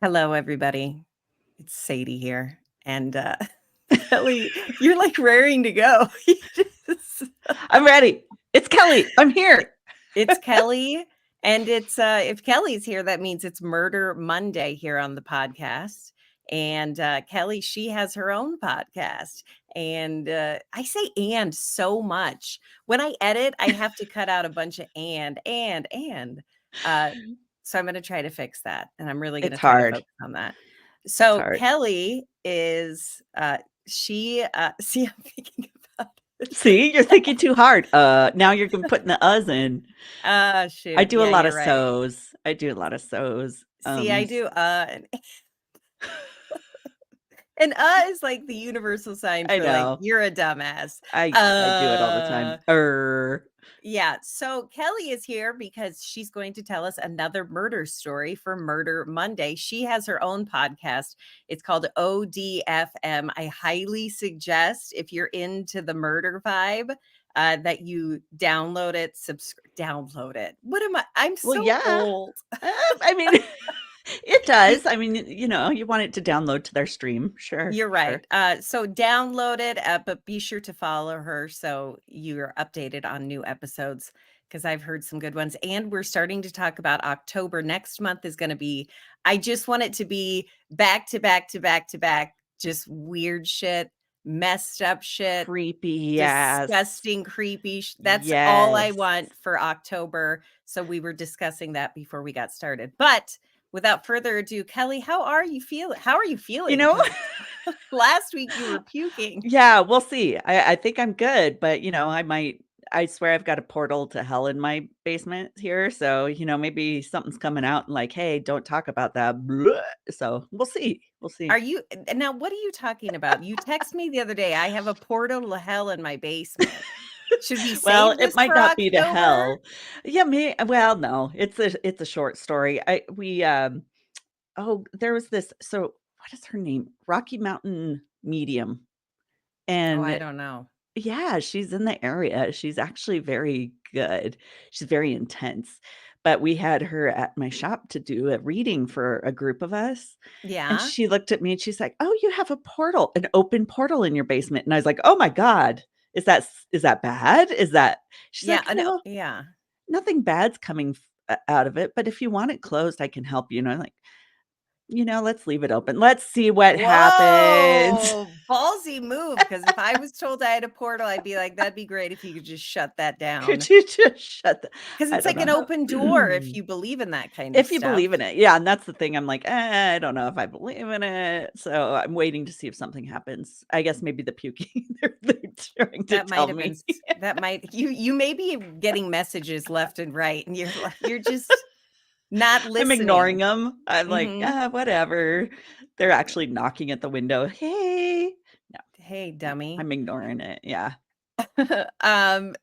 Hello, everybody. It's Sadie here. And Kelly, you're like raring to go. I'm ready. It's Kelly. I'm here. It's Kelly. And it's if Kelly's here, that means it's Murder Monday here on the podcast. And Kelly, she has her own podcast. And I say and so much. When I edit, I have to cut out a bunch of and. Uh, so I'm going to try to fix that. And I'm really going to It's try to hard. focus on that. It's So hard. Kelly is she see I'm thinking about it. See, you're thinking too hard. Now you're putting the us in. I Shoot. do a Yeah, lot you're of right. so's. I do a lot of so's. See, I do and is like the universal sign I for like know. you're a dumbass. I do it all the time. Yeah, so Kelly is here because she's going to tell us another murder story for Murder Monday. She has her own podcast. It's called ODFM. I highly suggest if you're into the murder vibe that you download it, download it. What am I? I'm Well, so yeah. old. I mean, it does. I mean, you want it to download to their stream. Sure, You're sure. right. So download it, but be sure to follow her so you're updated on new episodes because I've heard some good ones. And we're starting to talk about October. Next month is going to be, I just want it to be back to back to back to back, just weird shit, messed up shit, Creepy, yes. disgusting, creepy. That's all I Yes. want for October. So we were discussing that before we got started. But without further ado, Kelly, how are you feeling? How are you You feeling? know? Because last week you were puking. Yeah, we'll see. I think I'm good, but, I swear I've got a portal to hell in my basement here, so, maybe something's coming out and like, "Hey, don't talk about that." Bleh. So, we'll see. We'll Are see. you now? What are you talking about? You text me the other day. I have a portal to hell in my basement. Should we Well, save it this might for not be to October? hell. Yeah, well, no, it's a short story. There was this what is her name? Rocky Mountain Medium, Oh, I and don't know. yeah, she's in the area. She's actually very good. She's very intense. But we had her at my shop to do a reading for a group of us. And Yeah, she looked at me and she's like, "Oh, you have a portal, an open portal in your basement." And I was like, "Oh my God. Is that bad? Is that?" She's yeah, like, no, "No, yeah. nothing bad's coming out of it. But if you want it closed, I can help you." And I'm like, let's leave it open. Let's see what happens. Whoa, ballsy move. Because if I was told I had a portal, I'd be like, "That'd be great if you could just shut that down." Could you just shut the Because I it's don't like know an how open door if you believe in that kind of if you stuff. believe in it. Yeah, and that's the thing. I'm like, I don't know if I believe in it. So I'm waiting to see if something happens. I guess maybe the puking they're trying to That might tell have been me. that might you may be getting messages left and right, and you're just not I'm ignoring listening. them. I'm like, Mhm. whatever. They're actually knocking at the window. Hey. No, Hey, no, dummy. I'm ignoring it. Yeah. Um,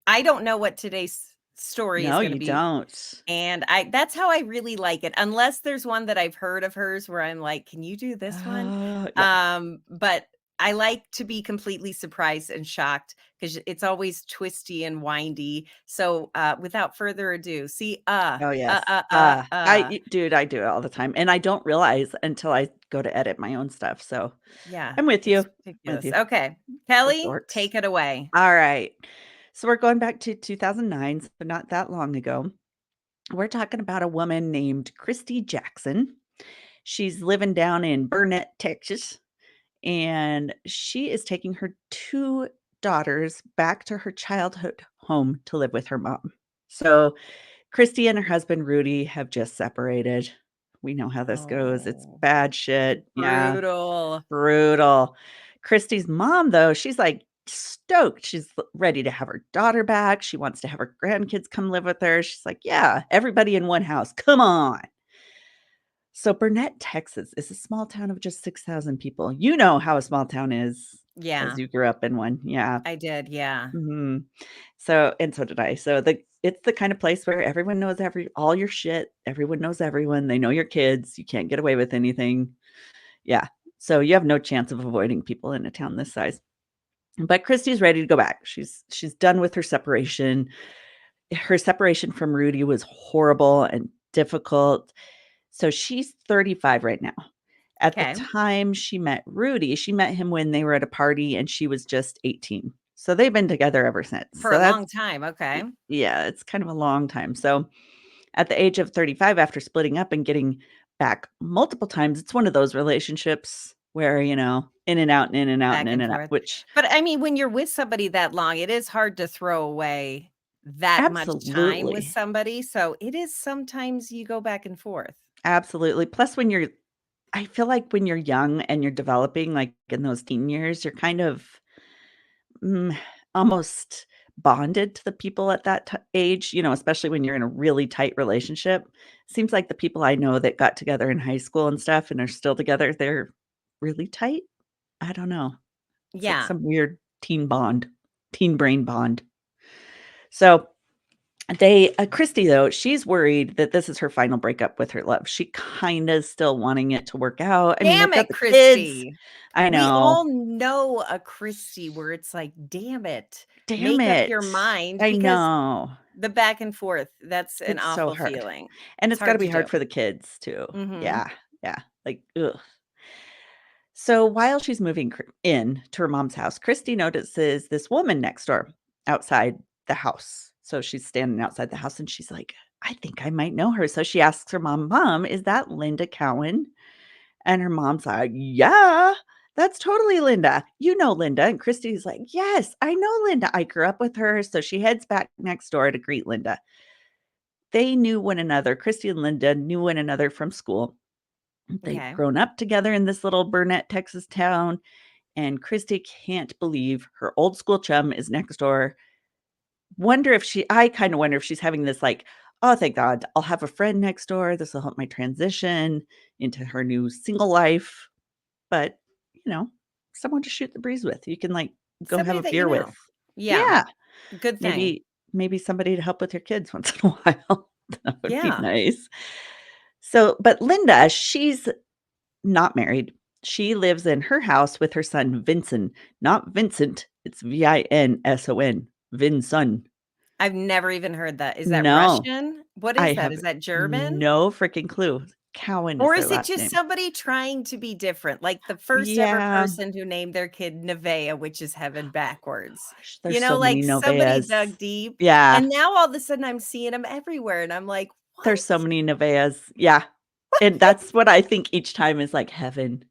I don't know what today's story is No, gonna you be, don't. and that's how I really like it, unless there's one that I've heard of hers where I'm like, "Can you do this one?" Yeah. But I like to be completely surprised and shocked because it's always twisty and windy. So, without further ado, see, Oh, yes. Dude, I do it all the time, and I don't realize until I go to edit my own stuff, so Yeah, I'm with it's you. With ridiculous. you. Okay, We're Kelly, dorks. take it away. Alright. So we're going back to 2009, so not that long ago. We're talking about a woman named Christy Jackson. She's living down in Burnett, Texas, and she is taking her 2 daughters back to her childhood home to live with her mom. So Christy and her husband, Rudy, have just separated. We know how this goes. It's Oh, bad shit. Yeah, brutal. brutal. Christy's mom, though, she's like stoked. She's ready to have her daughter back. She wants to have her grandkids come live with her. She's like, yeah, everybody in one house. Come on. So Burnett, Texas is a small town of just 6,000 people. You know how a small town is Yeah, as you grew up in one. Yeah. I did. Yeah. Mhm. So did I. So it's the kind of place where everyone knows all your shit. Everyone knows everyone. They know your kids. You can't get away with anything. Yeah. So you have no chance of avoiding people in a town this size. But Christy's ready to go back. She's done with her separation. Her separation from Rudy was horrible and difficult. So she's 35 right now. At the Okay. time she met Rudy, she met him when they were at a party and she was just 18. So they've been together ever since. For So a that's long time, okay. yeah, it's kind of a long time. So at the age of 35, after splitting up and getting back multiple times, it's one of those relationships where, in and out and in and out and Back in and and out, forth. which But, I mean, when you're with somebody that long, it is hard to throw away that much time with absolutely, somebody, so it is sometimes you go back and forth. absolutely. Plus, I feel like when you're young and you're developing, like in those teen years, you're kind of mm, almost bonded to the people at that age, especially when you're in a really tight relationship. Seems like the people I know that got together in high school and stuff and are still together, they're really tight. I don't know. It's like Yeah. some weird teen brain bond. So Christy though, she's worried that this is her final breakup with her love. She kind of still wanting it to work out. I mean, they've Damn got it, the kids. Christy. I We know. all know a Christy where it's like, "Damn it, Damn make up your it. mind," I because know. the back and forth, that's an It's so awful hard. feeling. And It's it's gotta hard be to do. hard for the kids too. Mhm. Yeah, yeah, like, ugh. So while she's moving in to her mom's house, Christy notices this woman next door outside the house. So she's standing outside the house and she's like, I think I might know her. So she asks her Mom, is that Linda Cowan? And her mom's like, yeah, that's totally Linda. You know Linda. And Christy's like, yes, I know Linda. I grew up with her. So she heads back next door to greet Linda. They knew one another. Christy and Linda knew one another from school. They've Okay. grown up together in this little Burnett, Texas town, and Christy can't believe her old school chum is next door. I kind of wonder if she's having this like, oh, thank God, I'll have a friend next door. This will help my transition into her new single life. But, you know, someone to shoot the breeze with. You can like go have Somebody a that you beer with. know. Yeah, Yeah. good thing. Maybe somebody to help with your kids once in a while. That would be Yeah. nice. So, but Linda, she's not married. She lives in her house with her son, Vincent, not Vincent. It's Vinson. Vinson. I've never even heard that. Is that No, Russian? What I is that? have Is that German? no freaking clue. Cowan is Or their is it last just name. somebody trying to be different? Like the first ever Yeah. person who named their kid Nevea, which is heaven backwards. Gosh, there's so many Like somebody Noveas. dug deep. Yeah, And now all of a sudden I'm seeing them everywhere. And I'm like, what? there's so many Neveas. Yeah, What? and that's what I think each time is like heaven.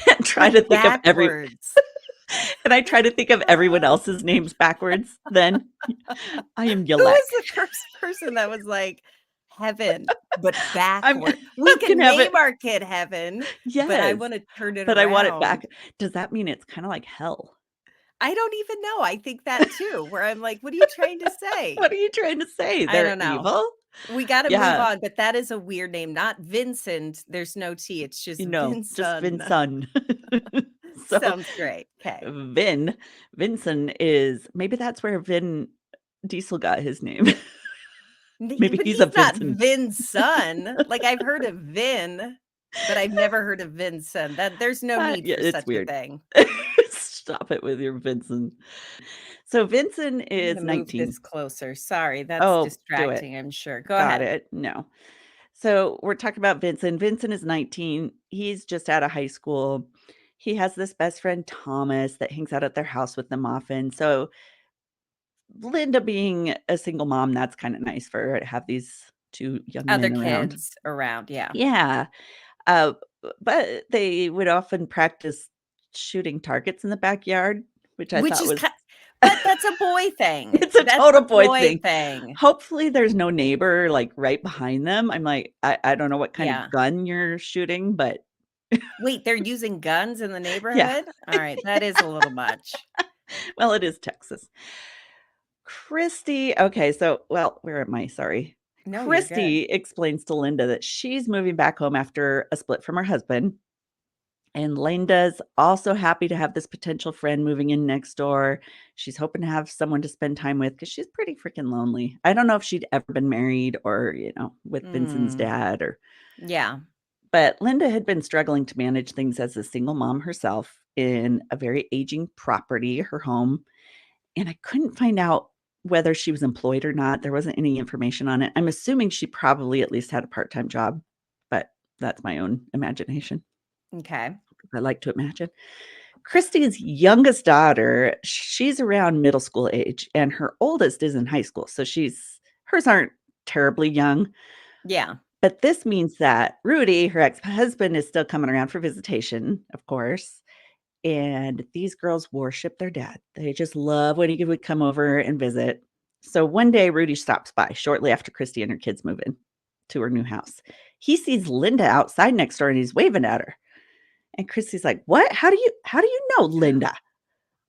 And try to But think of backwards. and I try to think of everyone else's names backwards then. I am Who Yalek. was the first person that was like, "Heaven, but I'm backward"? We I'm gonna can have name it our kid Heaven, but I yes, wanna turn it but I want it around. back. Does that mean it's kinda like hell? I don't even know, I think that too, where I'm like, "What are you trying to say?" What are you trying to say? I They're don't know. evil? We gotta move Yeah, on, but that is a weird name, not Vincent, there's no T, it's just just Vinson. Vinson. So, Sounds great. Okay. Vincent is maybe that's where Vin Diesel got his name. Maybe But he's a he's not Vincent. Vin's son. Like, I've heard of Vin, but I've never heard of Vincent. That there's no need Yeah, for it's such a weird. thing. Stop it with your Vincent. So Vincent I'm is gonna move 19. this closer. Sorry, that's Oh, do it. distracting, I'm sure. Go Got ahead. it. No. So we're talking about Vincent. Vincent is 19. He's just out of high school. He has this best friend, Thomas, that hangs out at their house with them often. So Linda being a single mom, that's kind of nice for her to have these two young Other men around. kids around, yeah. Yeah. But they would often practice shooting targets in the backyard, which I Which thought is was ki but that's a boy thing. it's a That's total a boy boy thing. thing. Hopefully, there's no neighbor, like, right behind them. I'm like, I don't know what kind of Yeah. gun you're shooting, but Wait, they're using guns in the yeah. neighborhood? Alright, that is a little much. Well, it is Texas. Christy okay, so well, where am I? Sorry. No, you're good. Christy explains to Linda that she's moving back home after a split from her husband, and Linda's also happy to have this potential friend moving in next door. She's hoping to have someone to spend time with because she's pretty freaking lonely. I don't know if she'd ever been married or, with Vincent's Mm. dad or Yeah. but Linda had been struggling to manage things as a single mom herself in a very aging property, her home, and I couldn't find out whether she was employed or not. There wasn't any information on it. I'm assuming she probably at least had a part-time job. That's my own imagination. Okay. I like to imagine. Christy's youngest daughter, she's around middle school age, and her oldest is in high school. So hers aren't terribly young. Yeah. But this means that Rudy, her ex-husband, is still coming around for visitation, of course. And these girls worship their dad. They just love when he would come over and visit. So one day, Rudy stops by shortly after Christy and her kids move in to her new house. He sees Linda outside next door and he's waving at her. And Christy's like, "What? How do you know Linda?"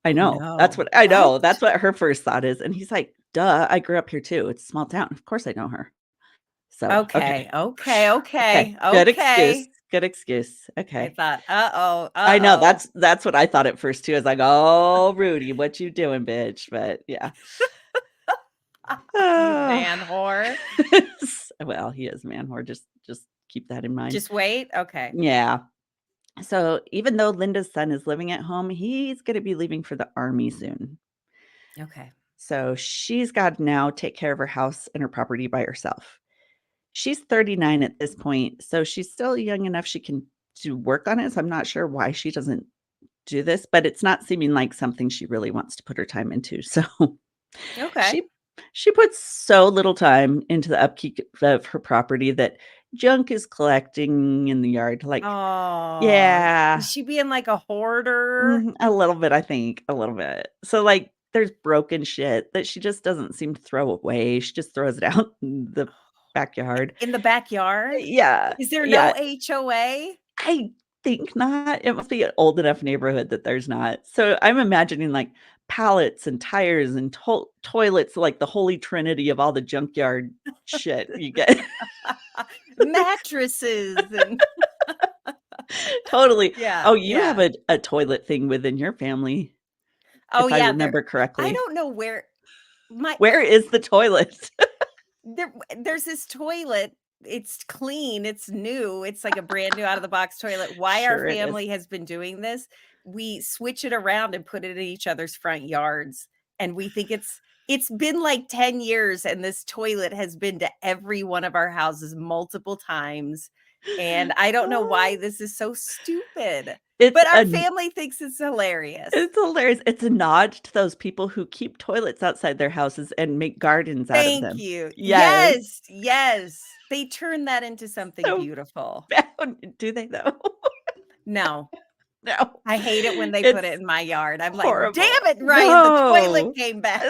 I Oh, know. That's no. what I What? know. That's what her first thought is. And he's like, "Duh, I grew up here too. It's a small town. Of course I know her." So, okay. Okay, okay, Okay. okay, Good excuse. okay. Good excuse. I Okay. thought, "Uh-oh, I know. uh-oh." That's what I thought at first too. I was like, "Oh, Rudy, what you doing, bitch?" But yeah. You Oh. man whore. Well, he is man whore. Just keep that in mind. Just wait? Okay, Yeah. So even though Linda's son is living at home, he's going to be leaving for the army soon. okay, So she's got to now take care of her house and her property by herself. She's 39 at this point, so she's still young enough she can do work on it. So I'm not sure why she doesn't do this, but it's not seeming like something she really wants to put her time into. So okay. she she puts so little time into the upkeep of her property that junk is collecting in the yard. Like, Oh, yeah, is she being like a hoarder? a little bit, I think, a little bit. So, like, there's broken shit that she just doesn't seem to throw away. She just throws it out in the backyard. In the backyard? Yeah, Is there yeah. no HOA? I think not. It must be an old enough neighborhood that there's not. So I'm imagining like pallets and tires and toilets, like the holy trinity of all the junkyard shit you get. Mattresses and Totally. Oh, yeah, you have yeah. a toilet thing within your family, Oh, if I yeah, there remember I correctly. don't know where my Where is the toilet? there's this toilet, it's clean, it's new, it's like a brand new out of the box toilet. Why our Sure it is. family has been doing this, we switch it around and put it in each other's front yards, and we think it's been like 10 years, and this toilet has been to every one of our houses multiple times, and I don't know why Oh, this is so stupid, It's but our a family thinks it's hilarious. it's hilarious. It's a nod to those people who keep toilets outside their houses and make gardens out of Thank them. you. Yes. Yes, yes. They turn that into something So beautiful. bad. Do they though? No, No. I hate it when they put it It's in my yard. I'm like, horrible. "Damn it, Ryan, the toilet No. came back."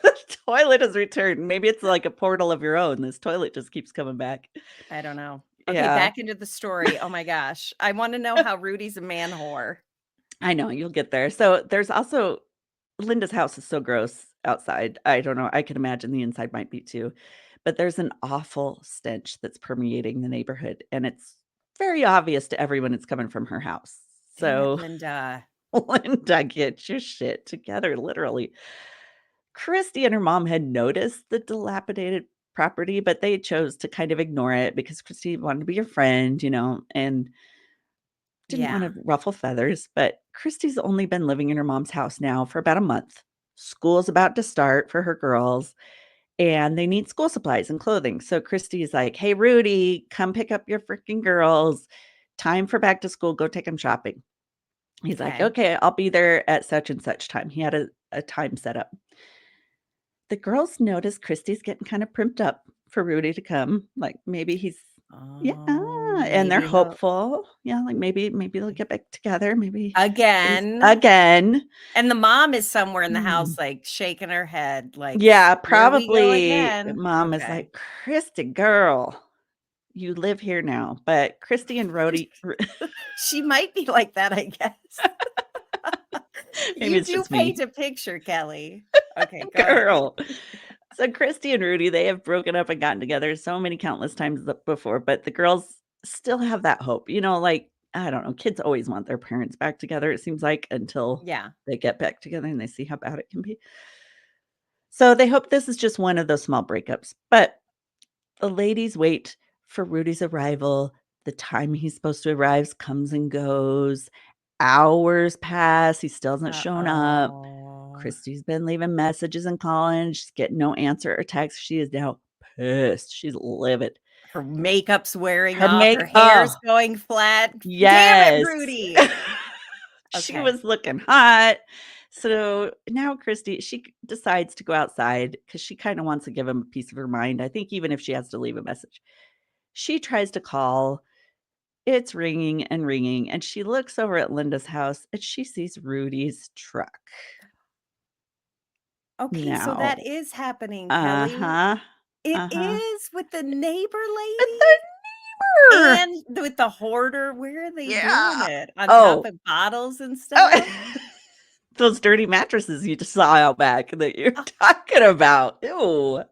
The toilet is returned. Maybe it's like a portal of your own. This toilet just keeps coming back. I don't know. Okay, Yeah. back into the story. Oh my gosh. I wanna know how Rudy's a man whore. I know, you'll get there. So, there's also Linda's house is so gross outside. I don't know, I can imagine the inside might be too, but there's an awful stench that's permeating the neighborhood, and it's very obvious to everyone it's coming from her house. Damn it, So, Linda. Linda, get your shit together, literally. Christy and her mom had noticed the dilapidated property, but they chose to kind of ignore it because Christy wanted to be your friend, and didn't Yeah, wanna ruffle feathers. But Christy's only been living in her mom's house now for about a month. School's about to start for her girls, and they need school supplies and clothing. So Christy's like, "Hey, Rudy, come pick up your freaking girls. Time for back to school. Go take them shopping." He's like, okay. "Okay, I'll be there at such and such time." He had a time set up. The girls notice Christy's getting kinda primped up for Rudy to come, like, maybe he's yeah, Oh, and they're maybe he'll hopeful. Yeah, like, maybe they'll get back together, maybe things again. again. And the mom is somewhere in the Mm. house, like, shaking her head, like, Yeah, "Here we go probably again." mom is Okay. like, "Christy, girl, you live here now." But Christy and Rhodey She might be like that, I guess. maybe You it's do just paint me. a picture, Kelly. Okay, go ahead. Girl. So Christy and Rudy, they have broken up and gotten together so many countless times before, but the girls still have that hope. Like, I don't know, kids always want their parents back together, it seems like, until Yeah. they get back together and they see how bad it can be. So they hope this is just one of those small breakups. But the ladies wait for Rudy's arrival. The time he's supposed to arrive comes and goes. Hours pass. He still hasn't shown up. Uh-oh. Christy's been leaving messages and calling. She's getting no answer or text. She is now pissed. She's livid. Her makeup's wearing Her off, make her hair's oh, going flat. Damn it, yes. Rudy. She Okay. was looking hot. So now Christy, she decides to go outside because she kinda wants to give him a piece of her mind, I think even if she has to leave a message. She tries to call, it's ringing, and she looks over at Linda's house, and she sees Rudy's truck. Okay, so Now that is happening, Kelly. uh-huh, It uh-huh. is with the neighbor With lady the neighbor! and with the hoarder. Where are they doing Yeah. it? On top Oh, of bottles and oh, stuff? those dirty mattresses you just saw out back that you're Oh, talking about. Ew.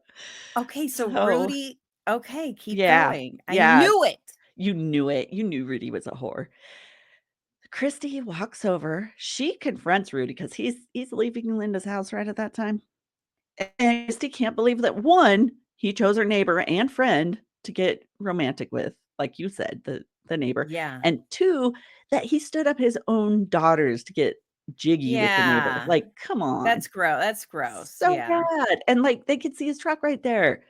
okay, so So, Rudy, okay, keep yeah, going. I yeah, knew it. you knew it. You knew Rudy was a whore. Christy walks over. She confronts Rudy because he's leaving Linda's house right at that time. And Christy can't believe that, 1, he chose her neighbor and friend to get romantic with, like you said, the neighbor, Yeah. and 2, that he stood up his own daughters to get jiggy with the neighbor. Yeah. Like, come on. That's gross. So Yeah. bad, and, like, they could see his truck right there.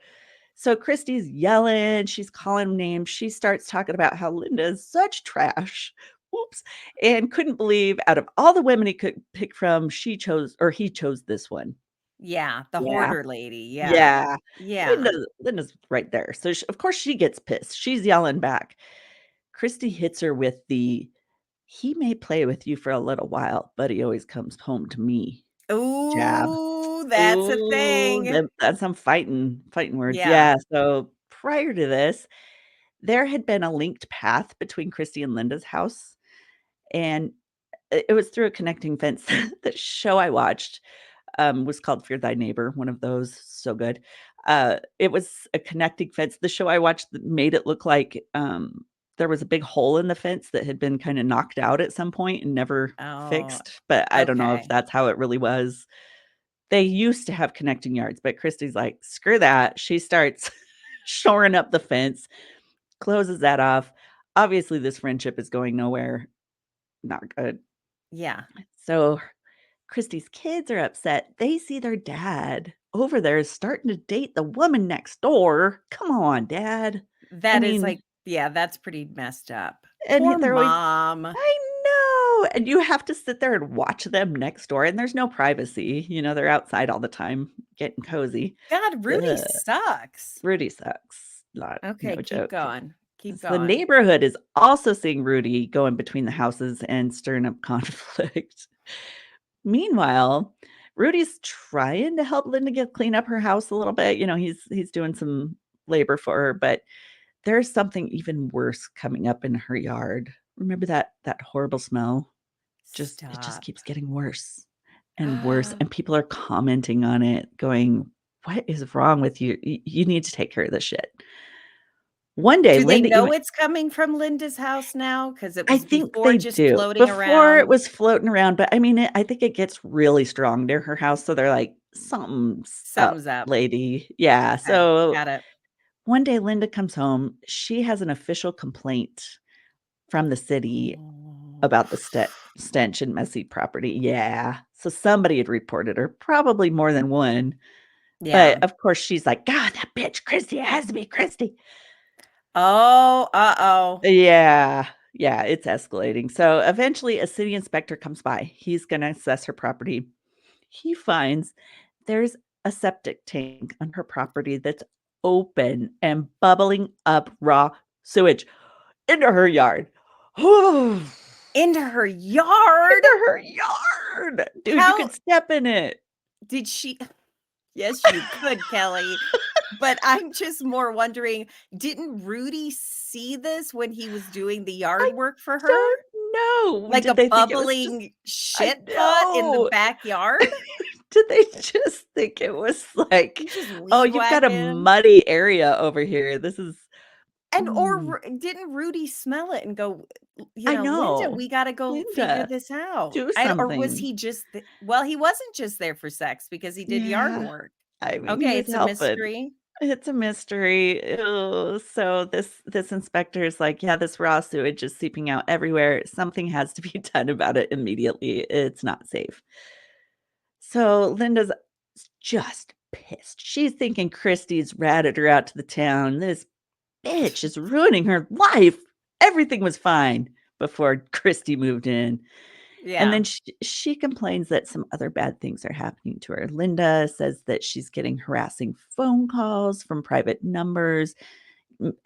So Christy's yelling, she's calling him names, she starts talking about how Linda is such trash, oops, and couldn't believe out of all the women he could pick from, he chose this one. Yeah, the Yeah. hoarder lady. Yeah. Yeah. Yeah. Linda's right there. So, of course, she gets pissed. She's yelling back. Christy hits her with the, "He may play with you for a little while, but he always comes home to me," jab. Ooh, that's a Ooh, thing. that's some fighting words. Yeah. Yeah, so prior to this, there had been a linked path between Christy and Linda's house, and it was through a connecting fence. The show I watched was called Fear Thy Neighbor, one of those, so good. It was a connecting fence. The show I watched that made it look like, there was a big hole in the fence that had been kinda knocked out at some point and never Oh, fixed, but I don't know if okay. that's how it really was. They used to have connecting yards, but Christy's like, "Screw that." She starts shoring up the fence, closes that off. Obviously, this friendship is going nowhere, not good. Yeah. So Christy's kids are upset. They see their dad over there is starting to date the woman next door. Come on, dad. I That is mean, like yeah, that's pretty messed up. and Poor they're always, mom. I know. And you have to sit there and watch them next door, and there's no privacy. They're outside all the time getting cozy. God, Rudy Ugh, sucks. Rudy sucks. Not Okay, no keep joke. going. Keep The going. neighborhood is also seeing Rudy going between the houses and stirring up conflict. Meanwhile, Rudy's trying to help Linda clean up her house a little bit. He's doing some labor for her, but there's something even worse coming up in her yard. Remember that horrible smell? It just Stop. keeps getting worse and worse, and people are commenting on it, going, "What is wrong with you? You need to take care of this shit." One day, Do they Linda know even it's coming from Linda's house now? Because it I was think before they just do. floating Before it around? was floating around, but I mean, I think it gets really strong near her house, so they're like, "Something's up, Something's up. lady." Yeah, Okay, so got it. one day Linda comes home, she has an official complaint from the city Oh. about the stench and messy property. Yeah, so somebody had reported her, probably more than one, Yeah. but of course she's like, "God, that bitch Christy, it has to be Christy." Oh, uh-oh. Yeah, yeah, it's escalating. So eventually a city inspector comes by. He's going to assess her property. He finds there's a septic tank on her property that's open and bubbling up raw sewage into her yard. Into Into her yard? her yard. Dude, you How could step in it. did she Yes, you could, Kelly. But I'm just more wondering, didn't Rudy see this when he was doing the I yard work for her? don't know. Like Did a they think it was just bubbling I shit pot in the know. backyard? Did they just think it was like, You just "Oh, weed you've got a whacking? muddy area over here. This is" And or mm, didn't Rudy smell it and go, I "Linda, know. we gotta go figure Linda, this out." do I or was something. he just th well, he wasn't just there for sex because he did yard Yeah. work. I mean, he Okay, was it's a helping. mystery. It's a mystery. Ew. So this inspector is like, "Yeah, this raw sewage is seeping out everywhere. Something has to be done about it immediately. It's not safe." So Linda's just pissed. She's thinking Christy's ratted her out to the town. This bitch is ruining her life. Everything was fine before Christy moved in. And Yeah. then she complains that some other bad things are happening to her. Linda says that she's getting harassing phone calls from private numbers,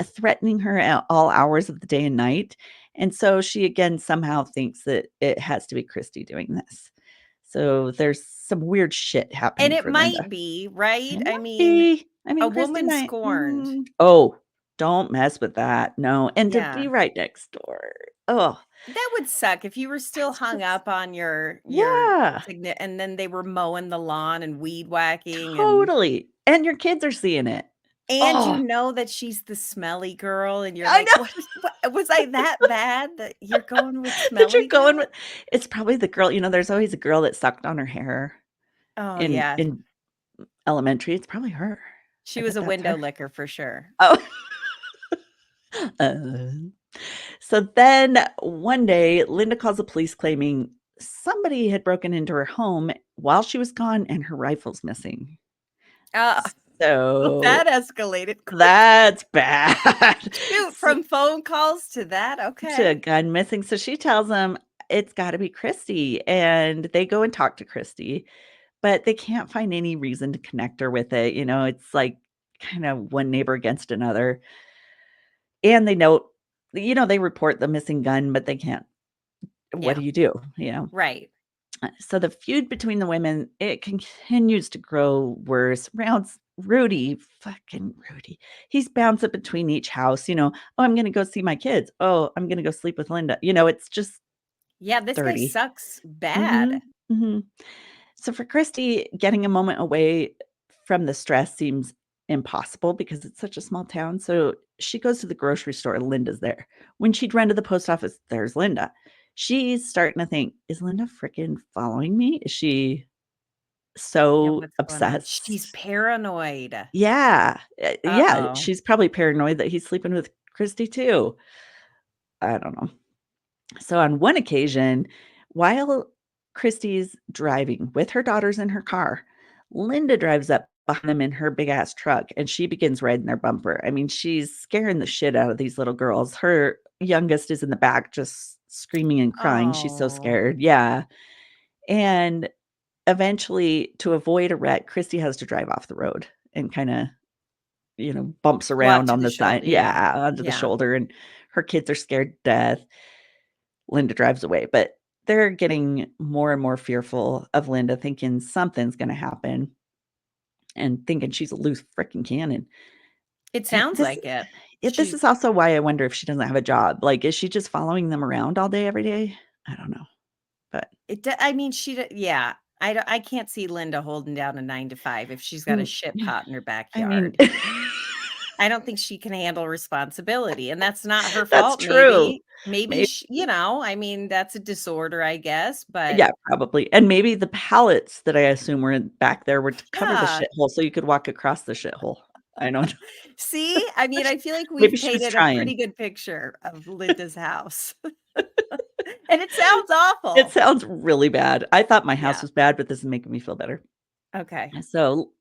threatening her at all hours of the day and night. And so she again somehow thinks that it has to be Christy doing this. So there's some weird shit And happening it for Linda. might be, right? It I might mean, be. I a mean, Christy woman might. scorned. Oh, don't mess with that. No, and to be Yeah. right next door. Oh, That would suck if you were still that's hung just up on your yeah, and then they were mowing the lawn and weed whacking totally. And your kids are seeing it. and you Oh, know that she's the smelly girl and you're I like, know what was I that bad that you're going with that you're smelly going girl?" with. It's probably the girl. There's always a girl that sucked on her hair Oh, in yeah. in elementary. It's probably her. She I was bet a that's window her. licker for sure. Oh. Uh, so then one day, Linda calls the police claiming somebody had broken into her home while she was gone and her rifle's missing. Uh, well, So that escalated quickly. that's bad. Shoot, So from phone calls to that, to a okay. gun missing. So she tells them it's got to be Christy. And they go and talk to Christy, but they can't find any reason to connect her with it. It's like kind of one neighbor against another. And they note, they report the missing gun, but they can't. What do Yeah, you do? right. So the feud between the women, it continues to grow worse. Rounds Rudy, fucking Rudy. He's bouncing between each house, oh, I'm gonna go see my kids. Oh, I'm gonna go sleep with Linda. It's just Yeah, this guy 30. sucks bad. Mhm. Mhm. So for Christy, getting a moment away from the stress seems impossible because it's such a small town. So she goes to the grocery store. Linda's there. When she'd run to the post office, there's Linda. She's starting to think, is Linda freaking following me? Is she Yeah, so what's going on? She's obsessed? paranoid. Yeah. Yeah. Uh-oh. She's probably paranoid that he's sleeping with Christy too. I don't know. So on one occasion, while Christy's driving with her daughters in her car, Linda drives up behind them in her big ass truck and she begins riding their bumper. I mean, she's scaring the shit out of these little girls. Her youngest is in the back just screaming and crying. She's so Oh, scared. Yeah. And eventually, to avoid a wreck, Christy has to drive off the road and kind of, bumps go out around to on the the side. shoulder. Yeah. Yeah, onto the Yeah. shoulder. And her kids are scared to death. Linda drives away, but they're getting more and more fearful of Linda, thinking something's gonna happen and thinking she's a loose freaking cannon. It And sounds this like it. this She is also why I wonder if she doesn't have a job. Like, is she just following them around all day, every day? I don't know, but I mean, yeah. I can't see Linda holding down a 9 to 5 if she's got a mm, shit pot in her I mean, backyard. I don't think she can handle responsibility, and that's not her that's fault, true. maybe Maybe sh I mean, that's a disorder, I guess, but yeah, probably, and maybe the pallets that I assume were in back there were to cover the yeah. shithole so you could walk across the shithole. I don't know. See? I mean, I feel like we've Maybe she was painted a trying. pretty good picture of Linda's house, and it sounds It awful. sounds really bad. I thought my house Yeah. was bad, but this is making me feel better. Okay. So,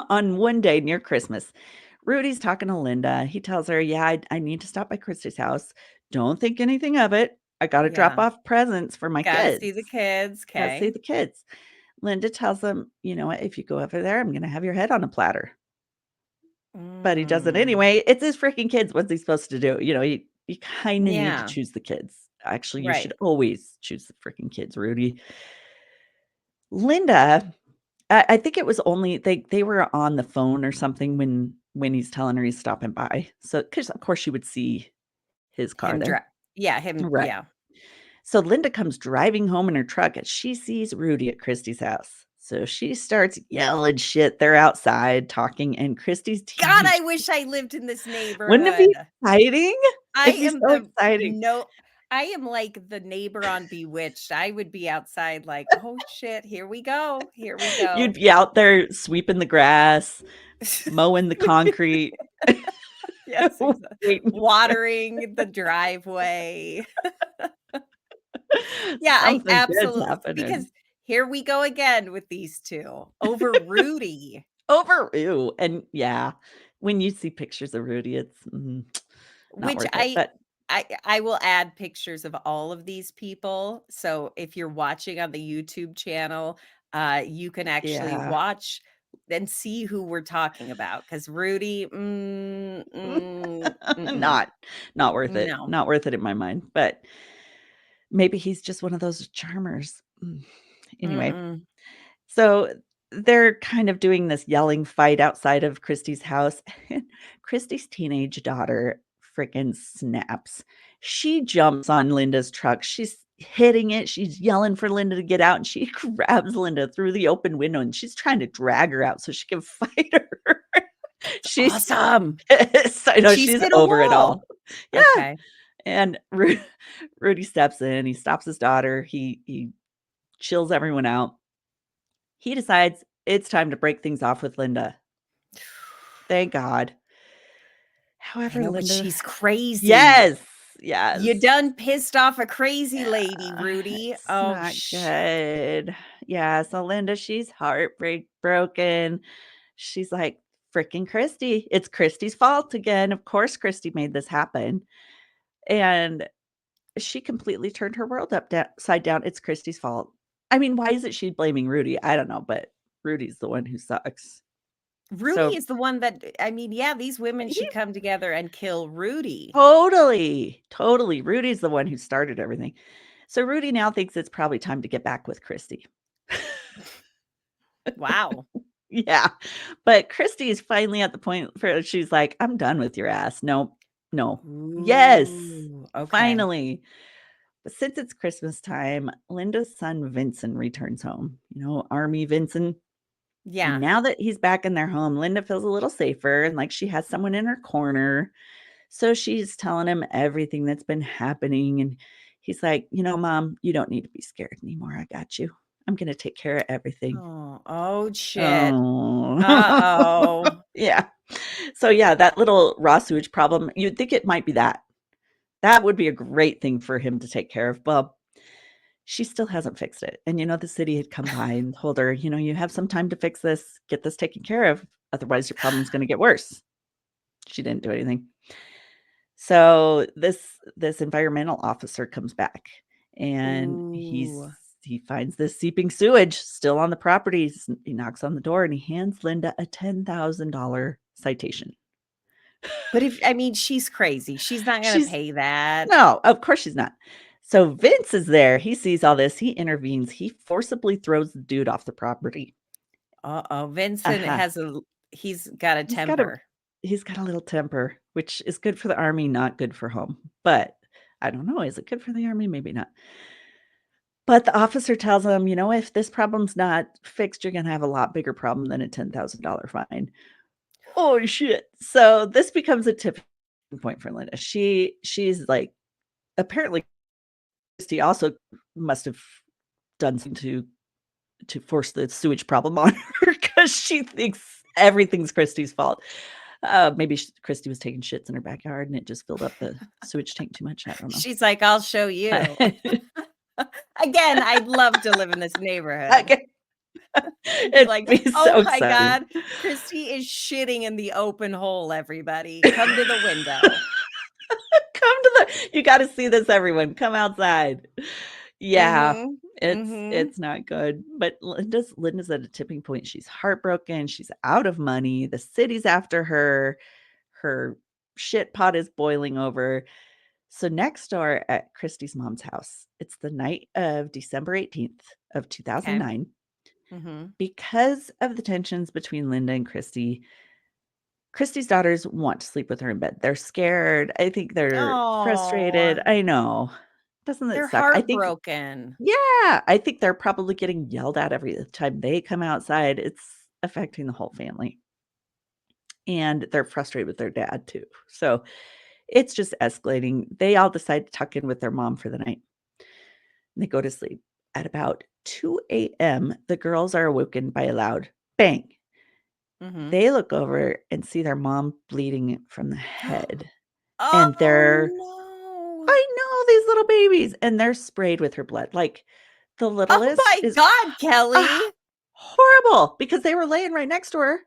on one day near Christmas, Rudy's talking to Linda. He tells her, "Yeah, I need to stop by Christy's house. Don't think anything of it. I gotta drop Yeah. off presents for my Gotta kids. see the kids, Gotta see okay. the kids." Linda tells him, "You know what? If you go over there, I'm gonna have your head on a platter." But he does it Mm. anyway. It's his freaking kids. What's he supposed to do? You kinda need to Yeah. choose the kids. Actually, you should Right. always choose the freaking kids, Rudy. Linda, I think it was only they were on the phone or something when he's telling her he's stopping by. So, because of course she would see his car Him there. dri Yeah, him Right. yeah. So Linda comes driving home in her truck and she sees Rudy at Christy's house. So she starts yelling shit. They're outside talking and Christy's God, TV. I wish I lived in this Wouldn't it be neighborhood. exciting? I It'd be am so the exciting. no I am like the neighbor on Bewitched. I would be outside like, "Oh shit, here we go. Here we You'd go." be out there sweeping the grass, mowing the concrete, Yes, waiting for watering the driveway. Yeah, I something good's absolutely because happening. here we go again with these 2 over Rudy. Over ew, and yeah, When you see pictures of Rudy, it's, not Which worth it, but I will add pictures of all of these people. So if you're watching on the YouTube channel, you can actually yeah. watch and see who we're talking about. Because Rudy, mm-mm, Not not worth it. no. Not worth it in my mind, but maybe he's just one of those charmers. Anyway, Mm-mm. so they're kind of doing this yelling fight outside of Christy's house, and Christy's teenage daughter freaking snaps. She jumps on Linda's truck. She's hitting it. She's yelling for Linda to get out, and she grabs Linda through the open window, and she's trying to drag her out so she can fight her. It's She's awesome. pissed. I And know she's she's hit a over it all. wall. Yeah. Okay. And Rudy steps in. He stops his daughter. He chills everyone out. He decides it's time to break things off with Linda. Thank God. I However, know, but Linda she's crazy. yes, yes. You done pissed off a crazy lady, Rudy. It's Oh, not good. Yeah, so Linda, she's heartbreak broken. She's like, "Freaking Christy. It's Christy's fault again. Of course Christy made this happen." And she completely turned her world upside down. It's Christy's fault. I mean, why isn't she blaming Rudy? I don't know, but Rudy's the one who sucks. Rudy So is the one that I mean, yeah, these women he should come together and kill Rudy. totally, totally. Rudy's the one who started everything. So Rudy now thinks it's probably time to get back with Christy. Wow. Yeah. But Christy is finally at the point where she's like, I'm done with your ass. No, no. Yes. Ooh, okay. Finally. But since it's Christmas time, Linda's son Vincent returns home. You know, Army Vincent. And Yeah. now that he's back in their home, Linda feels a little safer and like she has someone in her corner. So she's telling him everything that's been happening. And he's like, Mom, you don't need to be scared anymore. I got you. I'm going to take care of everything. Oh, oh shit. Oh, Uh-oh. yeah. So, yeah, that little raw sewage problem, you'd think it might be that. That would be a great thing for him to take care of. Well, she still hasn't fixed it. And, the city had come by and told her, you have some time to fix this, get this taken care of. Otherwise, your problem's going to get worse. She didn't do anything. So this environmental officer comes back and Ooh. he finds this seeping sewage still on the property. He knocks on the door and he hands Linda a $10,000 citation. But if I mean, she's crazy. She's not gonna She's pay that. no, of course she's not. So Vince is there. He sees all this. He intervenes. He forcibly throws the dude off the property. Uh-oh. Vincent Uh-huh. has he's got a He's got a temper. he's got a little temper, which is good for the army, not good for home. But I don't know. Is it good for the army? Maybe not. But the officer tells him, if this problem's not fixed, you're gonna have a lot bigger problem than a $10,000 fine. Oh shit. So this becomes a tipping point for Linda. She's like apparently Christy also must have done something to force the sewage problem on her because she thinks everything's Christy's fault. Maybe Christy was taking shits in her backyard and it just filled up the sewage tank too much. I don't know. She's like, "I'll show you." Again, I'd love to live in this neighborhood. Okay. It'd be It'd like, be "Oh so my exciting. god, Christy is shitting in the open hole, everybody. Come to the window." Come to you gotta see this, everyone. Come outside. Yeah, Mhm. it's Mhm. it's not good. But Linda's at a tipping point. She's heartbroken. She's out of money. The city's after her. Her shit pot is boiling over. So next door at Christy's mom's house, it's the night of December 18th of Okay. 2009. Mhm. Because of the tensions between Linda and Christy's daughters want to sleep with her in bed. They're scared. I think they're frustrated. Oh, I know. Doesn't it they're suck? I think heartbroken. yeah, I think they're probably getting yelled at every time they come outside. It's affecting the whole family. And they're frustrated with their dad too. So it's just escalating. They all decide to tuck in with their mom for the night. And they go to sleep. At about 2 a.m., the girls are awoken by a loud bang. Mhm. They look over and see their mom bleeding from the head. And Oh, they're no. I know these little babies, and they're sprayed with her blood. Like, the Oh littlest my is, god, Kelly. horrible because they were laying right next to her.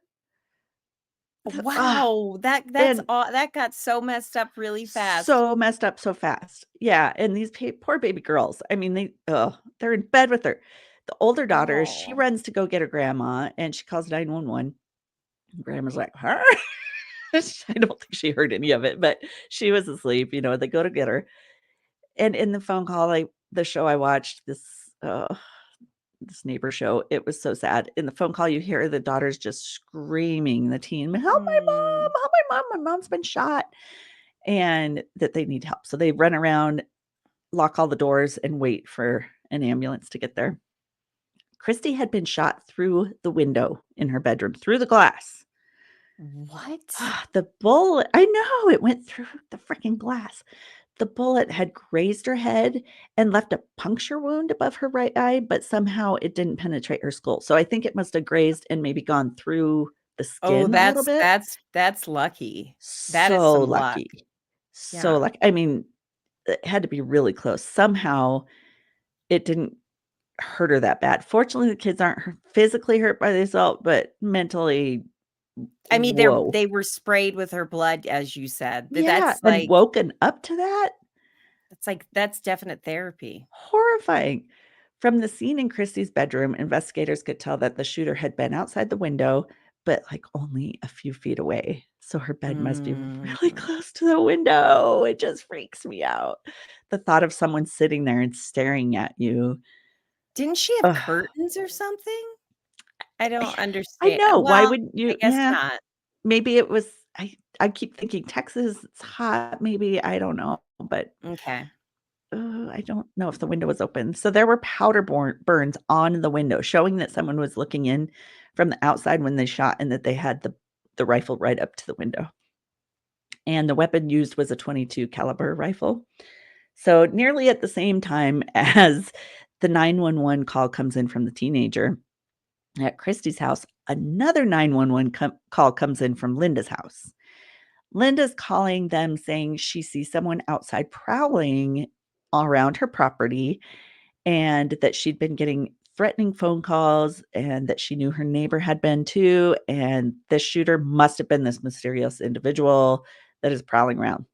Ah, Wow, that's and aw that got so messed up really fast. so messed up so fast. Yeah, and these poor baby girls, I mean, they're in bed with her. The older daughter, she Oh. runs to go get her grandma, and she calls 911. Grandma's like, "Huh?" I don't think she heard any of it, but she was asleep, they go to get her. And in the phone call, the show I watched, this neighbor show, it was so sad. In the phone call, you hear the daughters just screaming, the teen, "Help my Mm. mom! Help my mom! My mom's been shot," and that they need help. So they run around, lock all the doors, and wait for an ambulance to get there. Christy had been shot through the window in her bedroom, through the glass. What? The bullet, I know, it went through the freaking glass. The bullet had grazed her head and left a puncture wound above her right eye, but somehow it didn't penetrate her skull. So I think it must have grazed and maybe gone through the Oh, skin a little bit. that's lucky. That is So some luck. lucky. So Yeah. lucky. I mean, it had to be really close. Somehow it didn't hurt her that bad. Fortunately, the kids aren't physically hurt by the assault, but mentally, I mean, whoa. they were sprayed with her blood, as you said. Yeah, and woken up to that? That's definite therapy. Horrifying. From the scene in Christie's bedroom, investigators could tell that the shooter had been outside the window, but like only a few feet away. So her bed must be Mm. really close to the window. It just freaks me out. The thought of someone sitting there and staring at you. Didn't she have Ugh. curtains or something? I don't I understand. know. Why Well, wouldn't I you? guess Yeah, not. maybe it was. I keep thinking Texas, it's hot. Maybe I don't know, but Okay. I don't know if the window was open. So there were powder burns on the window, showing that someone was looking in from the outside when they shot and that they had the rifle right up to the window. And the weapon used was a 22 caliber rifle. So nearly at the same time as the 911 call comes in from the teenager at Christie's house, another 911 call comes in from Linda's house. Linda's calling them saying she sees someone outside prowling around her property and that she'd been getting threatening phone calls and that she knew her neighbor had been too. And this shooter must have been this mysterious individual that is prowling around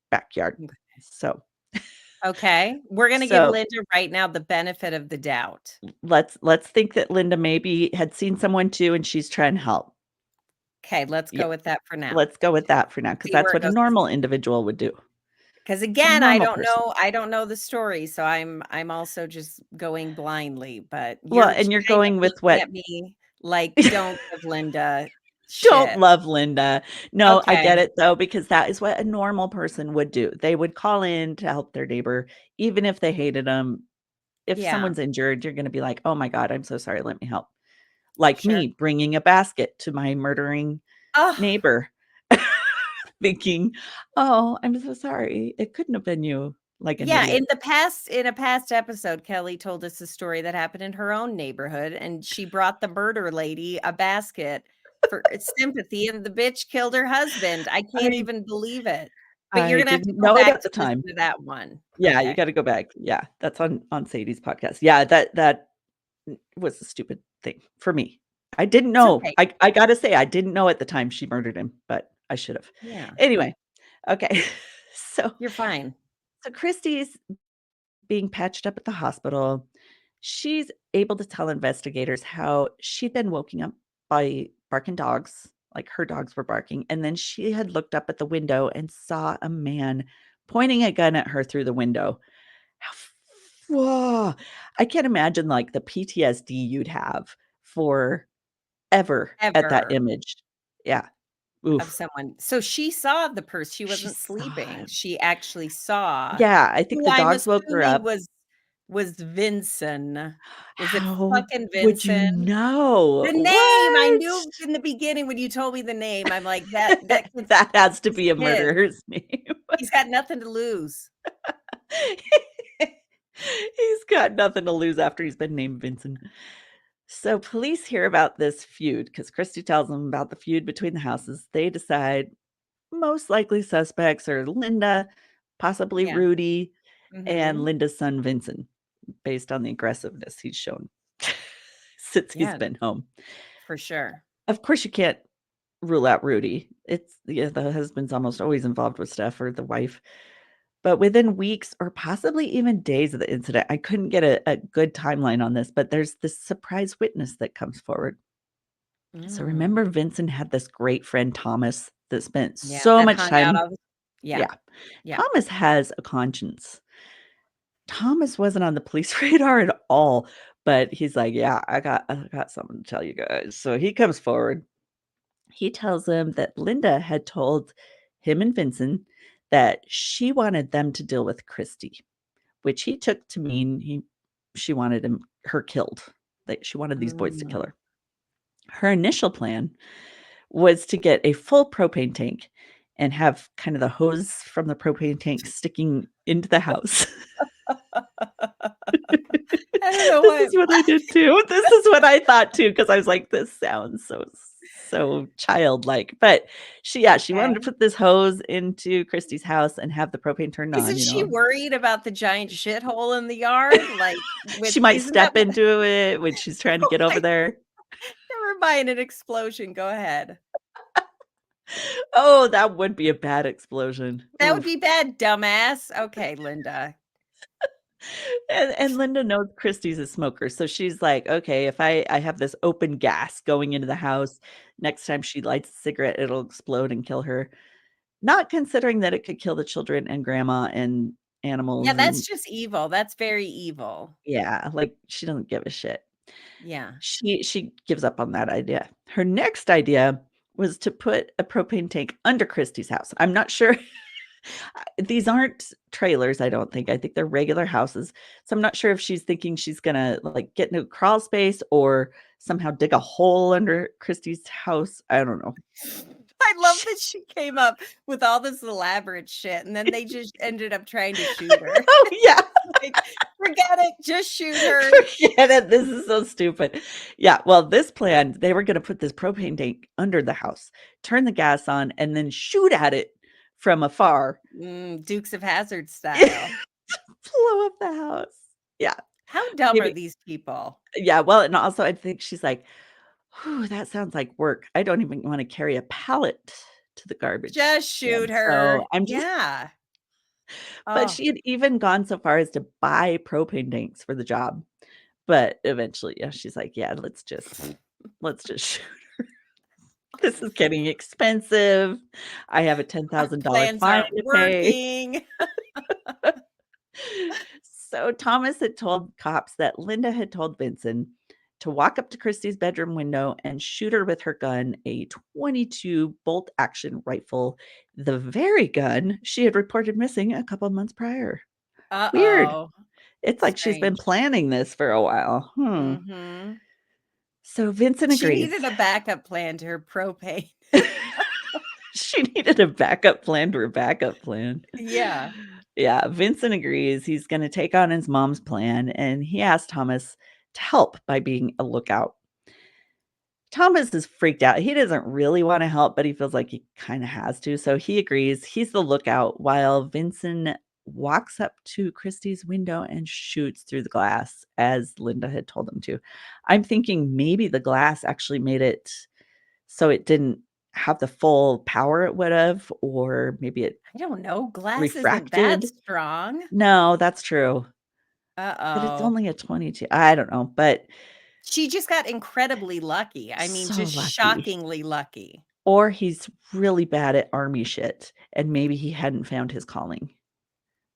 backyard. So, Okay. We're gonna give so Linda right now the benefit of the doubt. let's think that Linda maybe had seen someone too and she's trying to help. Okay, let's Yeah, go with that for now. let's go with that for now because See that's where it what a goes. normal individual would do. Because A again, normal person. I don't know the story, so I'm also just going blindly, but Well, you're and you're kind of going with looking what at me like, "Don't give Linda don't shit." love Linda. No, I get Okay. it though, because that is what a normal person would do. They would call in to help their neighbor, even if they hated them. If Yeah. someone's injured, you're gonna be like, "Oh my god, I'm so sorry, let me help." Like Sure. me bringing a basket to my murdering Oh, neighbor, thinking, "Oh, I'm so sorry. It couldn't have been you," like an yeah, idiot. in a past episode, Kelly told us a story that happened in her own neighborhood, and she brought the murder lady a basket for sympathy, and the bitch killed her husband. I can't I even believe it. But you're I gonna have to didn't go know it back at to the listen time. to that one. Yeah, you Okay. gotta go back. Yeah, that's on Sadie's podcast. Yeah, that was a stupid thing for me. I didn't It's know. okay. I gotta say, I didn't know at the time she murdered him, but I should have. Yeah, Anyway, okay. So you're fine. so Christy's being patched up at the hospital. She's able to tell investigators how she'd been woken up by barking dogs, like her dogs were barking, and then she had looked up at the window and saw a man pointing a gun at her through the window. How f Whoa. I can't imagine, like, the PTSD you'd have forever at that Ever image. Yeah. of Oof. someone so she saw the person. She She wasn't saw sleeping. him. She actually saw Yeah, I think who the I'm dogs woke her assuming up. was Vincent. Was it How fucking would you Vincent? know? The name, I What? knew in the begining when you told me the name, I'm like, that kid's That has to he's be a his. murderer's name. He's got nothing to lose. He's got nothing to lose after he's been named Vincent. So police hear about this feud because Christy tells them about the feud between the houses. They decide most likely suspects are Linda, possibly Yeah. Rudy, and Mhm. Linda's son Vincent, based on the aggressiveness he's shown since he's Yeah, been home. for sure. Of course, you can't rule out Rudy. It's yeah, the husband's almost always involved with stuff or the wife. But within weeks or possibly even days of the incident, I couldn't get a good timeline on this, but there's this surprise witness that comes forward. So Mm. remember Vincent had this great friend Thomas that spent Yeah, so that much hung out time. all the yeah, Yeah. yeah. Thomas has a conscience. Thomas wasn't on the police radar at all, but he's like, "Yeah, I got something to tell you guys." So he comes forward. He tells them that Linda had told him and Vincent that she wanted them to deal with Christy, which he took to mean she wanted her killed. That she wanted these boys to kill Mm. her. Her initial plan was to get a full propane tank and have kind of the hose from the propane tank sticking into the house. I don't know This why. is what I did too. This is what I thought too, because I was like, "This sounds so childlike." But she wanted to Okay. put this hose into Christy's house and have the propane turned on, Isn't you she know? worried about the giant shithole in the yard? Like, with She might isn't that step what into it when she's trying to oh get over my there. never mind an explosion, go ahead. Oh, that would be a bad explosion. That would Oof. be bad, dumbass. Okay, Linda. And Linda knows Christy's a smoker, so she's like, "Okay, if I have this open gas going into the house, next time she lights a cigarette, it'll explode and kill her." Not considering that it could kill the children and grandma and Yeah, animals that's and just evil. That's very evil. yeah, like, she doesn't give a shit. Yeah. She gives up on that idea. Her next idea was to put a propane tank under Christy's house. I'm not sure these aren't trailers, I don't think. I think they're regular houses. So I'm not sure if she's thinking she's gonna, like, get into a crawl space or somehow dig a hole under Christy's house. I don't know. I love that she came up with all this elaborate shit, and then they just ended up trying to shoot her. Oh, yeah. Like, forget it, just shoot her. Forget it. This is so stupid. Yeah. Well, this plan, they were going to put this propane tank under the house, turn the gas on, and then shoot at it from afar. Dukes of Hazzard style. Blow up the house. Yeah. How dumb are Maybe. these people? Yeah. Well, and also, I think she's like, whew, that sounds like work. I don't even want to carry a pallet to the garbage Just shoot can. So her. I'm just, Yeah. but Oh, she had even gone so far as to buy propane tanks for the job. But eventually, yeah, she's like, yeah, let's just shoot. This is getting expensive. I have a our $10,000 plans fine aren't to pay. working. So Thomas had told cops that Linda had told Vincent to walk up to Christie's bedroom window and shoot her with her gun, a 22 bolt action rifle, the very gun she had reported missing a couple months prior. Weird. Uh-oh. It's like she's been Strange. planning this for a while. Mhm. So Vincent She agrees. needed a backup plan to her propane. She needed a backup plan to her backup plan. Yeah. Yeah, Vincent agrees he's gonna take on his mom's plan, and he asked Thomas to help by being a lookout. Thomas is freaked out. He doesn't really wanna help, but he feels like he kinda has to, so he agrees. He's the lookout while Vincent walks up to Christie's window and shoots through the glass as Linda had told him to. I'm thinking maybe the glass actually made it so it didn't have the full power it would have, or maybe it I don't know, glass isn't that refracted. strong. No, that's true, but it's Uh-oh. only a 22. I don't know, but She just got incredibly lucky. I mean, so just lucky. shockingly lucky. Or he's really bad at army shit, and maybe he hadn't found his calling.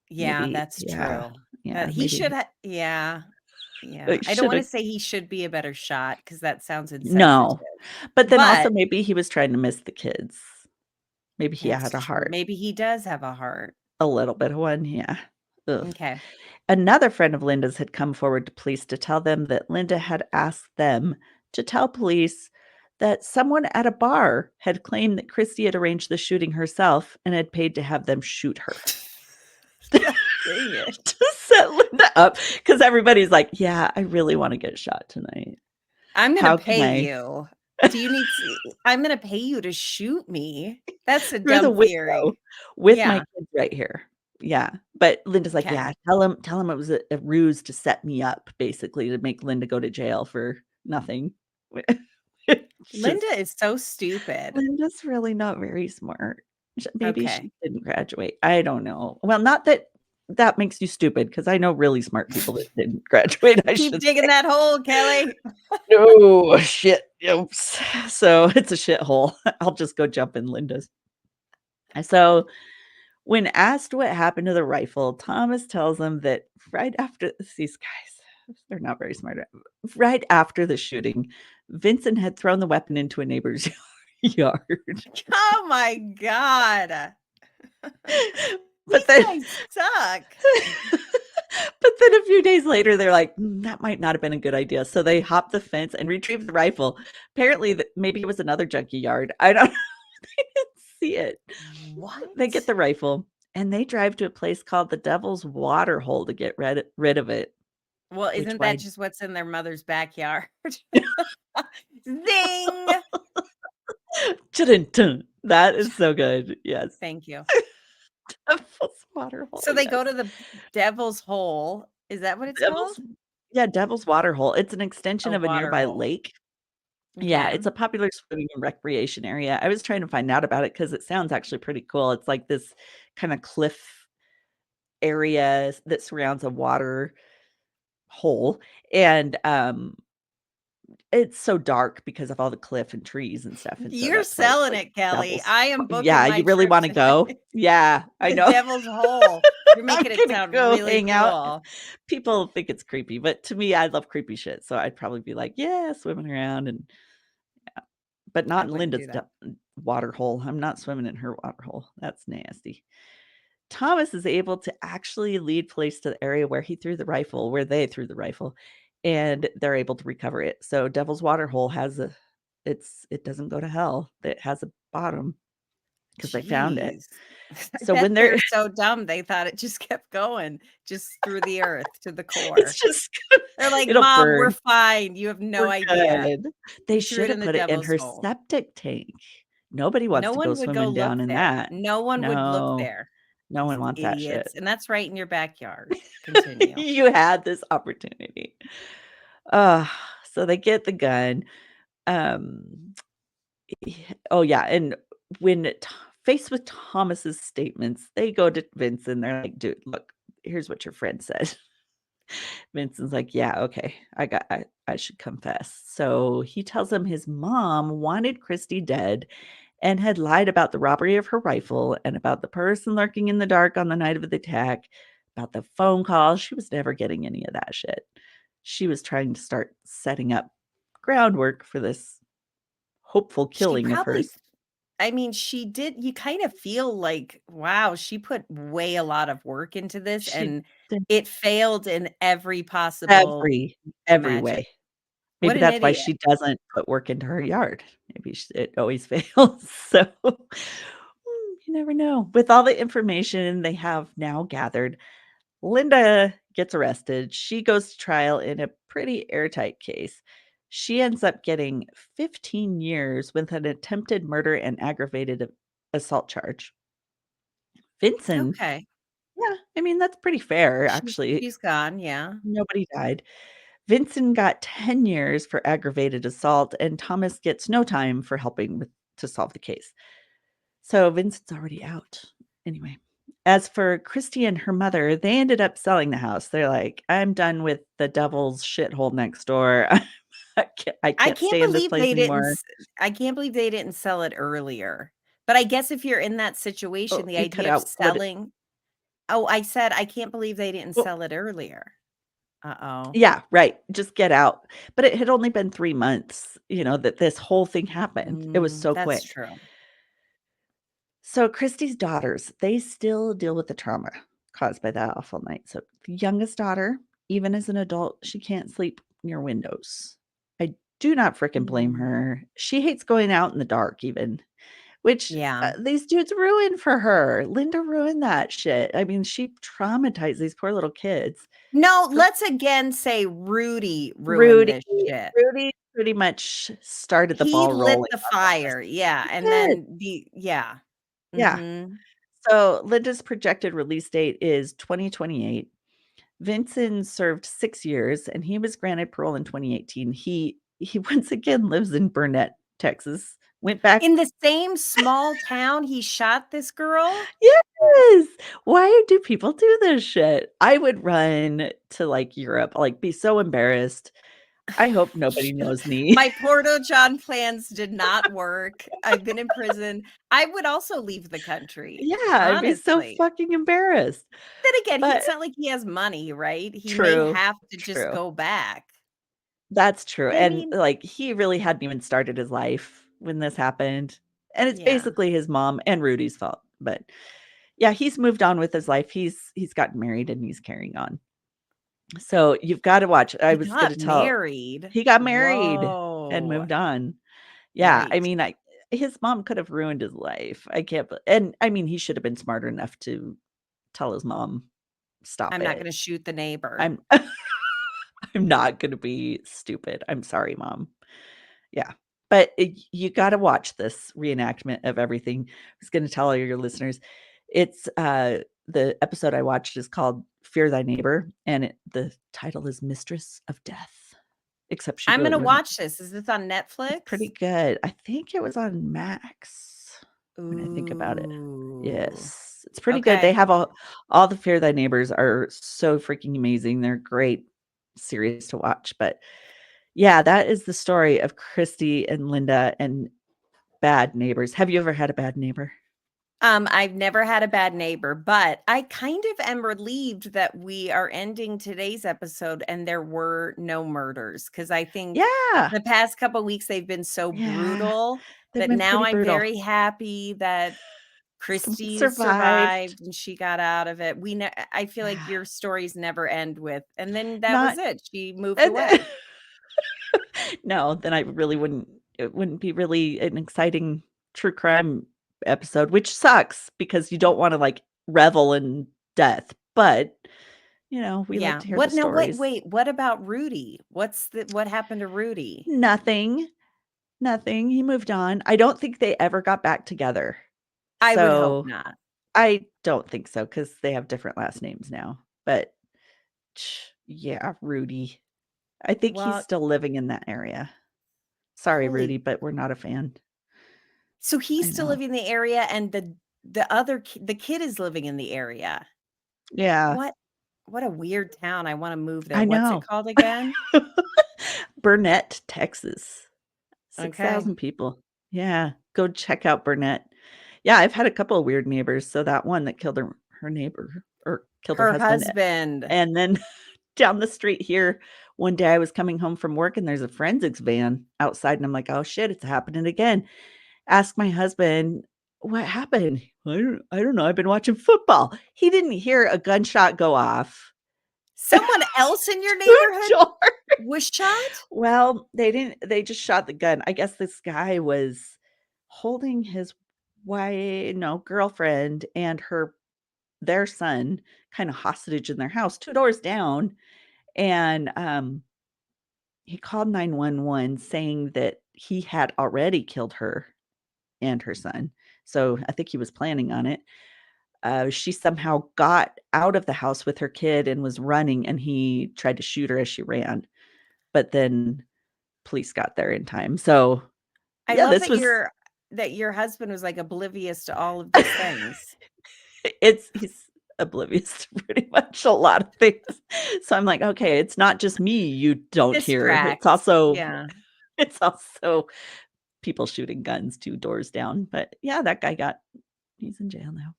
Yeah, Maybe that's yeah, true. yeah, That he should maybe yeah. Yeah. he I don't wanna shoulda say he should be a better shot because that sounds no, insensitive. but then also But maybe he was trying to miss the kids. Maybe he had that's a true. heart. Maybe he does have a heart. A little bit of one, yeah. Ugh. Okay. Another friend of Linda's had come forward to police to tell them that Linda had asked them to tell police that someone at a bar had claimed that Christy had arranged the shooting herself and had paid to have them shoot her. God dang it. To set Linda up, because everybody's like, "Yeah, I really wanna get shot tonight. I'm gonna How can pay I?" you. Do you need s I'm gonna pay you to shoot me. That's a Through the dumb window theory. with my Yeah, kids right here. Yeah, but Linda's like, okay. "Yeah, tell him it was a ruse to set me up, basically, to make Linda go to jail for nothing." It's Linda just is so stupid. Linda's really not very smart. Maybe Okay. she didn't graduate. I don't know. Well, not that that makes you stupid, because I know really smart people that didn't graduate, I Keep should digging say. that hole, Kelly. No, shit. Oops. So it's a shithole. I'll just go jump in Linda's. So when asked what happened to the rifle, Thomas tells him that right after these guys, they're not very smart. Right after the shooting, Vincent had thrown the weapon into a neighbor's yard. Oh my god. But These then guys suck. but then a few days later, they're like, that might not have been a good idea." So they hop the fence and retrieve the rifle. Apparently, maybe it was another junkie yard. I don't know. They didn't see it. They get What? the rifle, and they drive to a place called the Devil's Water Hole to get rid of it, Well, which isn't that why just what's in their mother's backyard? Zing! Chudun-dun. That is so good. Yes. Thank you. Devil's Water Hole, So they yes. go to the Devil's Hole. Is that what it's Devil's called? Yeah, Devil's Water Hole. It's an extension A of a water nearby hole. lake. Yeah, Okay. it's a popular swimming and recreation area. I was trying to find out about it because it sounds actually pretty cool. It's like this kinda cliff area that surrounds a water hole, and, it's so dark because of all the cliff and trees and stuff, and so You're that's why it's selling like it, Kelly. Devil's I am booking Yeah, my you really trip wanna to go? Yeah, I the know. Devil's Hole. You're I'm making it gonna sound go really hang out. cool. People think it's creepy, but to me, I love creepy shit, so I'd probably be like, "Yeah, swimming around," and but I not in wouldn't Linda's do that. water hole. I'm not swimming in her water hole. That's nasty. Thomas is able to actually lead police to the area where they threw the rifle, and they're able to recover it. So Devil's Water Hole it doesn't go to hell. It has a bottom because they found it. Jeez. I So bet when they they're were so dumb, they thought it just kept going, just through the earth to the core. it's just They're like, it'll "Mom, we're burn. fine. You have no We're idea. good. They We threw should it have in the put it in Devil's her Hole." septic tank. Nobody wants No to go one would go swimming look down in there. that. No one would look No. there. No These one wants that shit. idiots, and that's right in your backyard. Continue. You had this opportunity. Ugh, so they get the gun. Um, oh, yeah, and when faced with Thomas's statements, they go to Vince and they're like, "Dude, look, here's what your friend said." Vincent's like, "Yeah, okay, I should confess." So he tells him his mom wanted Christy dead and had lied about the robbery of her rifle and about the person lurking in the dark on the night of the attack, about the phone call. She was never getting any of that shit. She was trying to start setting up groundwork for this hopeful She killing of probably hers. I mean, she did you kind of feel like, wow, she put way a lot of work into this, She and did it failed in every possible every imagine. way. What Maybe an that's why idiot. she doesn't put work into her yard. Maybe it always fails. So, you never know. With all the information they have now gathered, Linda gets arrested. She goes to trial in a pretty airtight case. She ends up getting 15 years with an attempted murder and aggravated assault charge. Vincent, Okay. yeah, I mean, that's pretty fair, actually. She's gone, yeah. Nobody died. Vincent got 10 years for aggravated assault, and Thomas gets no time for helping to solve the case. So Vincent's already out. Anyway, as for Christy and her mother, they ended up selling the house. They're like, "I'm done with the devil's shithole next door. I I can't can't stay in this believe place they didn't anymore." s I can't believe they didn't sell it earlier. But I guess if you're in that situation, Oh, the you cut idea of out. What selling Oh, I said I can't believe they didn't well, sell it earlier. Uh-oh. yeah, right. Just get out. But it had only been 3 months, that this whole thing happened. It was so That's quick. true. So Christy's daughters, they still deal with the trauma caused by that awful night. So the youngest daughter, even as an adult, she can't sleep near windows. I do not fricking blame Mm. her. She hates going out in the dark even, which Yeah. these dudes ruined for her. Linda ruined that shit. I mean, she traumatized these poor little kids. No, So let's again say Rudy ruined Rudy, this shit. Rudy pretty much started the He ball lit rolling the on all this. fire, yeah, He and did. then yeah. Yeah. Mhm. So Linda's projected release date is 2028. Vincent served 6 years, and he was granted parole in 2018. He he once again lives in Burnett, Texas. Went back. In the same small town he shot this girl? Yes! Why do people do this shit? I would run to, like, Europe, like, be so embarrassed. I hope nobody knows me. My Porto John plans did not work. I've been in prison. I would also leave the country, Yeah, I'd be so honestly. fucking embarrassed. Then again, But it's not like he has money, right? He may true, have to just true. go back. That's true, But I and, mean, like, he really hadn't even started his life when this happened, and it's yeah. basically his mom and Rudy's fault, but, yeah, he's moved on with his life. He's gotten married and he's carrying on. So, you've gotta watch. I He was gonna got tell married. he got married and Whoa. moved on. Yeah, I Yikes. mean, I his mom could have ruined his life. I can't b and, I mean, he should have been smarter enough to tell his mom, "Stop I'm not it. gonna shoot the neighbor. I'm I'm not gonna be stupid. I'm sorry, mom." Yeah, but you gotta watch this reenactment of everything. I was gonna tell all your listeners, it's, the episode I watched is called Fear Thy Neighbor, and the title is Mistress of Death, except she I'm really gonna wasn't. watch this. Is this on It's Netflix? pretty good. I think it was on Max when I think about it. Ooh. Yes, it's pretty good. They Okay. have all the Fear Thy Neighbors are so freaking amazing. They're great series to watch, but yeah, that is the story of Christy and Linda and bad neighbors. Have you ever had a bad neighbor? I've never had a bad neighbor, but I kind of am relieved that we are ending today's episode and there were no murders because I think Yeah, the past couple weeks they've been so yeah, brutal they've that been now pretty I'm brutal. very happy that Someone Christy survived. survived and she got out of it. I feel like Yeah, your stories never end with, and then that was not it. She moved and away. no, then I really wouldn't it wouldn't be really an exciting true crime episode, which sucks because you don't wanna, like, revel in death, but, we like Yeah. to hear the What now? Wait, stories. wait. What about Rudy? What happened to Rudy? Nothing, nothing, he moved on. I don't think they ever got back together. I would hope So, not. I don't think so because they have different last names now, but yeah, Rudy. I think he's Well, still living in that area. Sorry, holy. Rudy, but we're not a fan. So he's I still know. living in the area and the kid is living in the area. Yeah, What what a weird town. I wanna move there. I What's it know. called again? Burnett, Texas. Okay. 6,000 people. Yeah, go check out Burnett. Yeah, I've had a couple of weird neighbors. So that one that killed her neighbor or killed her Her husband, husband. and then down the street here, one day I was coming home from work and there's a forensics van outside, and I'm like, "Oh shit, it's happening again." Ask my husband, "What happened?" "I don't know, I've been watching football." He didn't hear a gunshot go off. Someone else in your 2 neighborhood doors. was shot? Well, they just shot the gun. I guess this guy was holding his girlfriend and their son kinda hostage in their house 2 doors down, and, he called 911 saying that he had already killed her and her son. So, I think he was planning on it. She somehow got out of the house with her kid and was running, and he tried to shoot her as she ran, but then police got there in time. So, I yeah, love this was that your husband was, like, oblivious to all of these things. he's oblivious to pretty much a lot of things. So I'm like, "Okay, it's not just me you don't hear. Distracts. Yeah. It's also people shooting guns 2 doors down." But yeah, that guy got he's in jail now.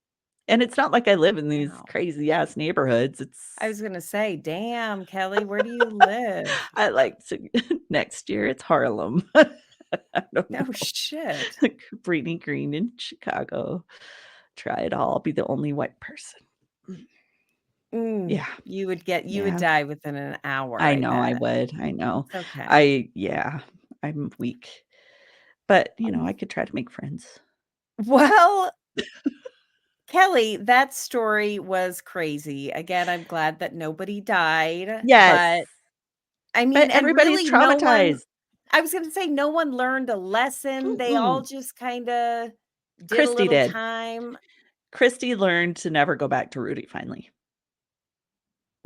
And it's not like I live in these Wow. crazy ass neighborhoods. I was gonna say, "Damn, Kelly, where do you live?" I like to next year it's Harlem. I don't Oh, know. shit. Brittany Green in Chicago. Try it all. I'll be the only white person. Mm. Mm, Yeah, you would yeah. die within an hour, I I know I bet. would. I know. It's okay. Yeah, I'm weak, but, I Um, could try to make friends. well, Kelly, that story was crazy. Again, I'm glad that nobody died, Yes, but I but mean, and everybody's really no one traumatized. I was gonna say no one learned a lesson. They all Mm-mm. just kinda did a Christy little did. time. Christy learned to never go back to Rudy finally.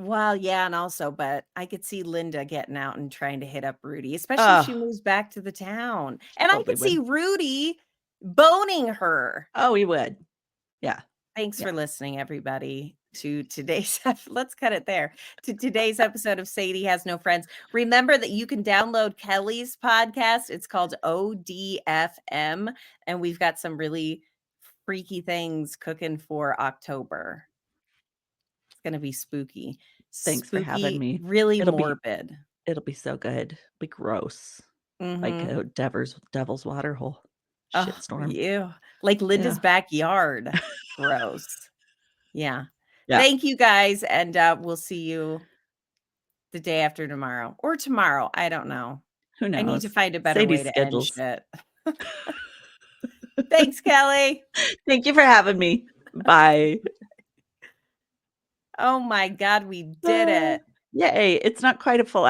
Well, yeah, and also, but I could see Linda getting out and trying to hit up Rudy, especially if Oh, she moves back to the town. she And I probably could see would. Rudy boning her. Oh, he would. Yeah. Thanks Yeah. for listening, everybody, to today's let's cut it there. To today's episode of Sadie Has No Friends. Remember that you can download Kelly's podcast. It's called ODFM, and we've got some really freaky things cooking for October. It's gonna be spooky. Thanks for having Spooky, me. really It'll be morbid. it'll be so good. Be gross. Like Mhm. a devil's water hole. Oh, Shitstorm. ew. Like Yeah. Linda's backyard. Gross. Yeah. Yeah. Thank you guys, and, we'll see you the day after tomorrow or tomorrow, I don't know. Who I need to knows? find a better way Sadie's to end schedules. shit. Thanks, Kelly. Thank you for having me. Bye. Oh my god, we did Ah, it. yay. It's not quite a full